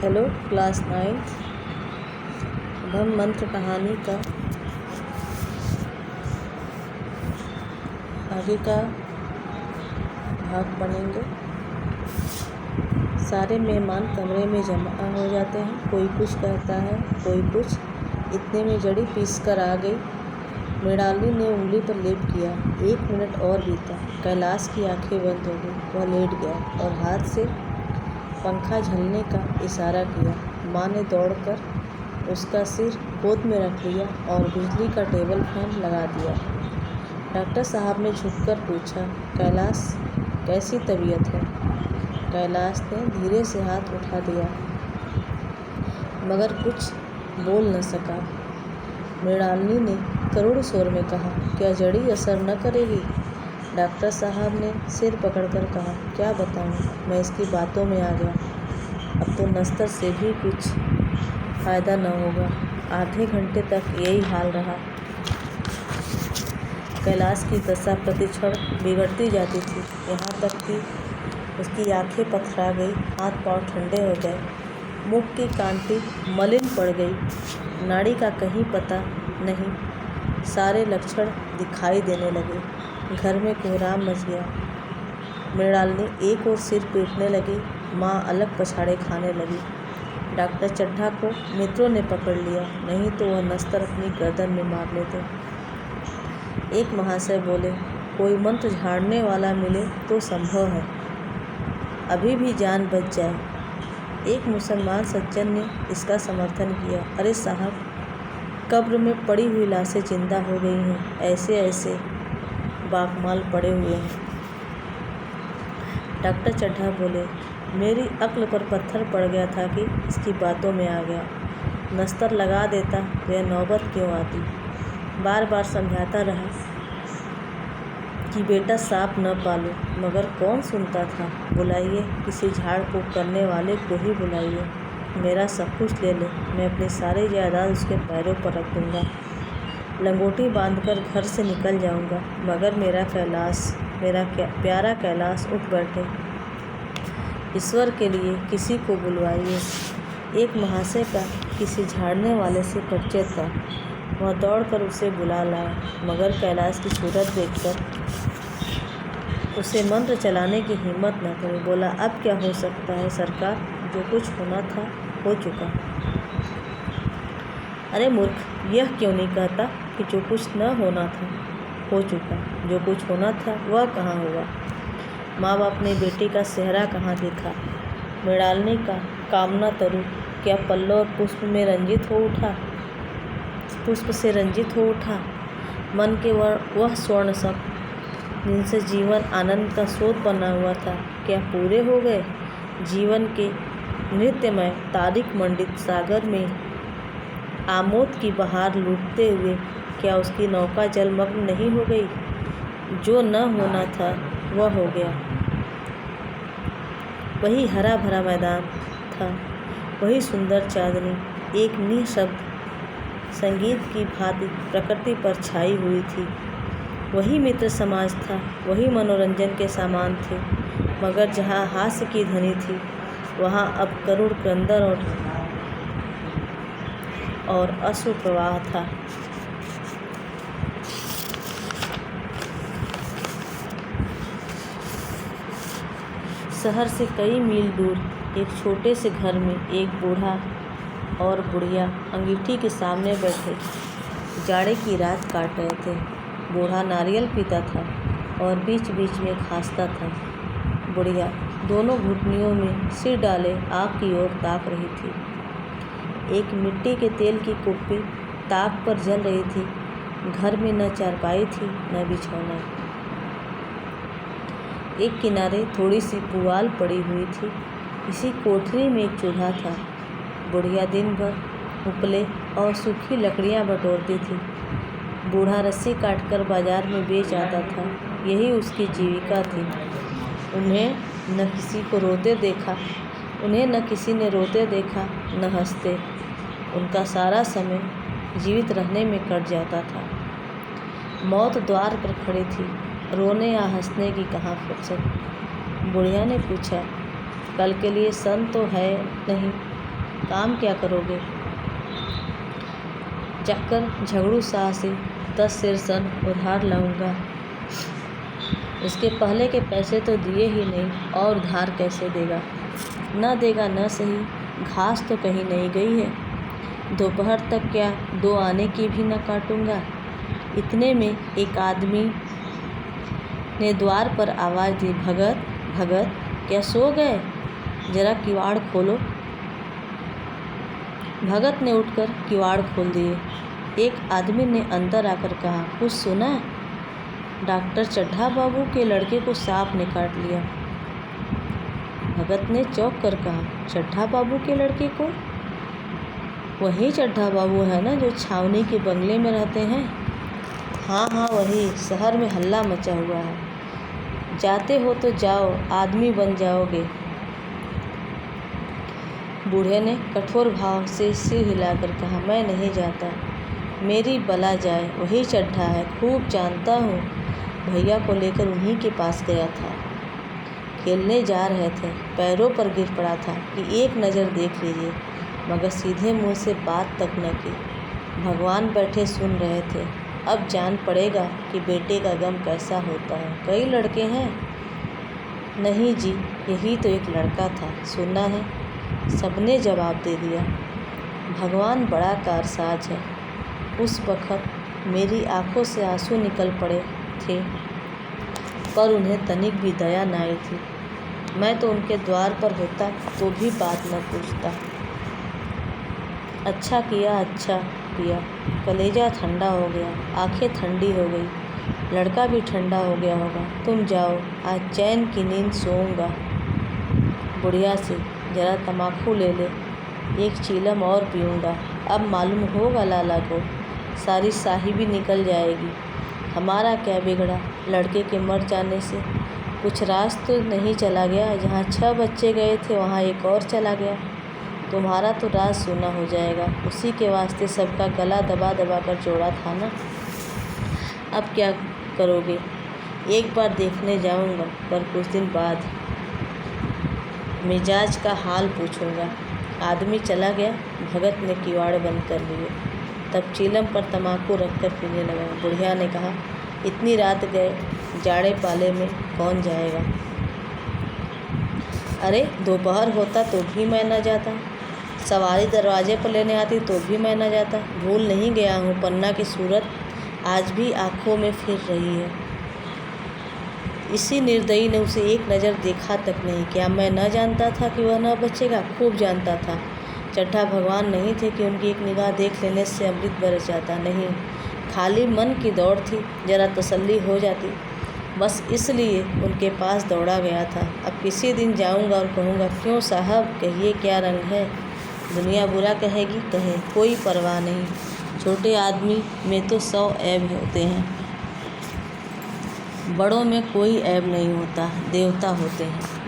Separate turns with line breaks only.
Hello class 9th। अब हम मंत्र कहानी का आगे का भाग पढ़ेंगे। सारे मेहमान कमरे में जमा हो जाते हैं। कोई कुछ कहता है, कोई कुछ। इतने में जड़ी पीस कर आ गई। मृणालिनी ने उंगली पर लेप किया। 1 मिनट और बीता। कैलाश की आंखें बंद हो गई। वह लेट गया और हाथ से पंखा झलने का इशारा किया। माँ ने दौड़कर उसका सिर गोद में रख लिया और बिजली का टेबल फैन लगा दिया। डॉक्टर साहब ने झुककर पूछा, कैलाश कैसी तबीयत है? कैलाश ने धीरे से हाथ उठा दिया मगर कुछ बोल न सका। मृणालिनी ने करुण स्वर में कहा, क्या जड़ी असर न करेगी? डॉक्टर साहब ने सिर पकड़कर कहा, क्या बताऊं, मैं इसकी बातों में आ गया। अब तो नस्तर से भी कुछ फ़ायदा न होगा। आधे घंटे तक यही हाल रहा। कैलाश की दशा प्रतिक्षण बिगड़ती जाती थी, यहाँ तक कि उसकी आंखें पथरा गई, हाथ पांव ठंडे हो गए, मुख की कांति मलिन पड़ गई, नाड़ी का कहीं पता नहीं, सारे लक्षण दिखाई देने लगे। घर में कोहराम मच गया। मृणालिनी एक और सिर पीटने लगी। माँ अलग पछाड़े खाने लगी। डॉक्टर चड्ढा को मित्रों ने पकड़ लिया, नहीं तो वह नस्तर अपनी गर्दन में मार लेते। एक महाशय बोले, कोई मंत्र झाड़ने वाला मिले तो संभव है, अभी भी जान बच जाए। एक मुसलमान सज्जन ने इसका समर्थन किया, अरे साहब, कब्र में पड़ी हुई लाशें जिंदा हो गई हैं, ऐसे ऐसे बाकमाल पड़े हुए हैं। डॉक्टर चड्ढा बोले, मेरी अक्ल पर पत्थर पड़ गया था कि इसकी बातों में आ गया। नस्तर लगा देता तो यह नौबत क्यों आती। बार बार समझाता रहा कि बेटा सांप न पालो, मगर कौन सुनता था। बुलाइए, किसी झाड़ फूँक करने वाले को ही बुलाइए, मेरा सब कुछ ले ले, मैं अपनी सारी जायदाद उसके पैरों पर रख दूँगा, लंगोटी बांधकर घर से निकल जाऊँगा। मगर मेरा कैलाश, मेरा प्यारा कैलाश उठ बैठे, ईश्वर के लिए किसी को बुलवाइए। एक महाशय का किसी झाड़ने वाले से परिचय था, वह दौड़कर उसे बुला लाया, मगर कैलाश की सूरत देखकर उसे मंत्र चलाने की हिम्मत न करी। बोला, अब क्या हो सकता है सरकार, जो कुछ होना था हो चुका। अरे मूर्ख, यह क्यों नहीं कहता कि जो कुछ न होना था हो चुका, जो कुछ होना था वह कहाँ हुआ। माँ बाप ने बेटी का सेहरा कहाँ देखा। मृणालिनी का कामना तरु क्या पल्लव और पुष्प से रंजित हो उठा। मन के वह स्वर्ण सब जिनसे जीवन आनंद का स्रोत बना हुआ था, क्या पूरे हो गए। जीवन के नृत्यमय तारिक मंडित सागर में आमोद की बहार लूटते हुए क्या उसकी नौका जलमग्न नहीं हो गई। जो न होना था वह हो गया। वही हरा भरा मैदान था, वही सुंदर चांदनी एक निःशब्द संगीत की भांति प्रकृति पर छाई हुई थी। वही मित्र समाज था, वही मनोरंजन के सामान थे, मगर जहाँ हास्य की ध्वनि थी वहाँ अब करुण क्रंदन और अश्रु प्रवाह था। शहर से कई मील दूर एक छोटे से घर में एक बूढ़ा और बुढ़िया अंगीठी के सामने बैठे जाड़े की रात काट रहे थे। बूढ़ा नारियल पीता था और बीच बीच में खांसता था। बुढ़िया दोनों घुटनियों में सिर डाले आग की ओर ताक रही थी। एक मिट्टी के तेल की कुप्पी ताक पर जल रही थी। घर में न चारपाई थी न बिछौना। एक किनारे थोड़ी सी पुआल पड़ी हुई थी। इसी कोठरी में एक चूल्हा था। बुढ़िया दिन भर उपले और सूखी लकड़ियाँ बटोरती थी। बूढ़ा रस्सी काटकर बाजार में बेच आता था, यही उसकी जीविका थी। उन्हें न किसी ने रोते देखा न हंसते। उनका सारा समय जीवित रहने में कट जाता था। मौत द्वार पर खड़ी थी, रोने या हंसने की कहाँ फुर्सत। बुढ़िया ने पूछा, कल के लिए सन तो है नहीं? काम क्या करोगे? चक्कर झगड़ू शाह से 10 सिरसन उधार लाऊंगा। उसके पहले के पैसे तो दिए ही नहीं और उधार कैसे देगा? न देगा न सही, घास तो कहीं नहीं गई है। दोपहर तक क्या 2 आने की भी न काटूंगा। इतने में एक आदमी ने द्वार पर आवाज़ दी, भगत भगत, क्या सो गए? जरा किवाड़ खोलो। भगत ने उठकर किवाड़ खोल दिए। एक आदमी ने अंदर आकर कहा, कुछ सुना? डॉक्टर चड्ढा बाबू के लड़के को सांप ने काट लिया। भगत ने चौंक कर कहा, चड्ढा बाबू के लड़के को? वही चड्ढा बाबू है ना जो छावनी के बंगले में रहते हैं? हाँ हाँ वही, शहर में हल्ला मचा हुआ है। जाते हो तो जाओ, आदमी बन जाओगे। बूढ़े ने कठोर भाव से सिर हिलाकर कहा, मैं नहीं जाता। मेरी बला जाए, वही चड्ढा है, खूब जानता हूँ। भैया को लेकर उन्हीं के पास गया था। खेलने जा रहे थे, पैरों पर गिर पड़ा था कि एक नज़र देख लीजिए, मगर सीधे मुंह से बात तक न की। भगवान बैठे सुन रहे थे। अब जान पड़ेगा कि बेटे का गम कैसा होता है। कई लड़के हैं? नहीं जी, यही तो एक लड़का था। सुना है? सबने जवाब दे दिया। भगवान बड़ा कारसाज है। उस वक़्त मेरी आंखों से आंसू निकल पड़े थे, पर उन्हें तनिक भी दया न आई थी। मैं तो उनके द्वार पर होता तो भी बात न पूछता। अच्छा किया, कलेजा ठंडा हो गया, आंखें ठंडी हो गई, लड़का भी ठंडा हो गया होगा। तुम जाओ, आज चैन की नींद सोऊंगा। बुढ़िया से जरा तम्बाकू ले ले, एक चीलम और पीऊँगा। अब मालूम होगा लाला को, सारी स्याही भी निकल जाएगी। हमारा क्या बिगड़ा लड़के के मर जाने से? कुछ राज तो नहीं चला गया। जहाँ 6 बच्चे गए थे वहाँ एक और चला गया। तुम्हारा तो राज सोना हो जाएगा। उसी के वास्ते सबका गला दबा दबा कर जोड़ा था ना। अब क्या करोगे? एक बार देखने जाऊंगा, पर कुछ दिन बाद मिजाज का हाल पूछूंगा। आदमी चला गया। भगत ने किवाड़ बंद कर लिए। तब चीलम पर तम्बाकू रखकर पीने लगा। बुढ़िया ने कहा, इतनी रात गए, जाड़े पाले में कौन जाएगा? अरे दोपहर होता तो भी मैं न जाता। सवारी दरवाजे पर लेने आती तो भी मैं न जाता। भूल नहीं गया हूँ, पन्ना की सूरत आज भी आँखों में फिर रही है। इसी निर्दयी ने उसे एक नज़र देखा तक नहीं। क्या मैं न जानता था कि वह न बचेगा? खूब जानता था। चड्ढा भगवान नहीं थे कि उनकी एक निगाह देख लेने से अमृत बरस जाता। नहीं, खाली मन की दौड़ थी, जरा तसल्ली हो जाती, बस इसलिए उनके पास दौड़ा गया था। अब किसी दिन जाऊंगा और कहूँगा, क्यों साहब, कहिए क्या रंग है? दुनिया बुरा कहेगी, कहे, कोई परवाह नहीं। छोटे आदमी में तो 100 ऐब होते हैं, बड़ों में कोई ऐब नहीं होता, देवता होते हैं।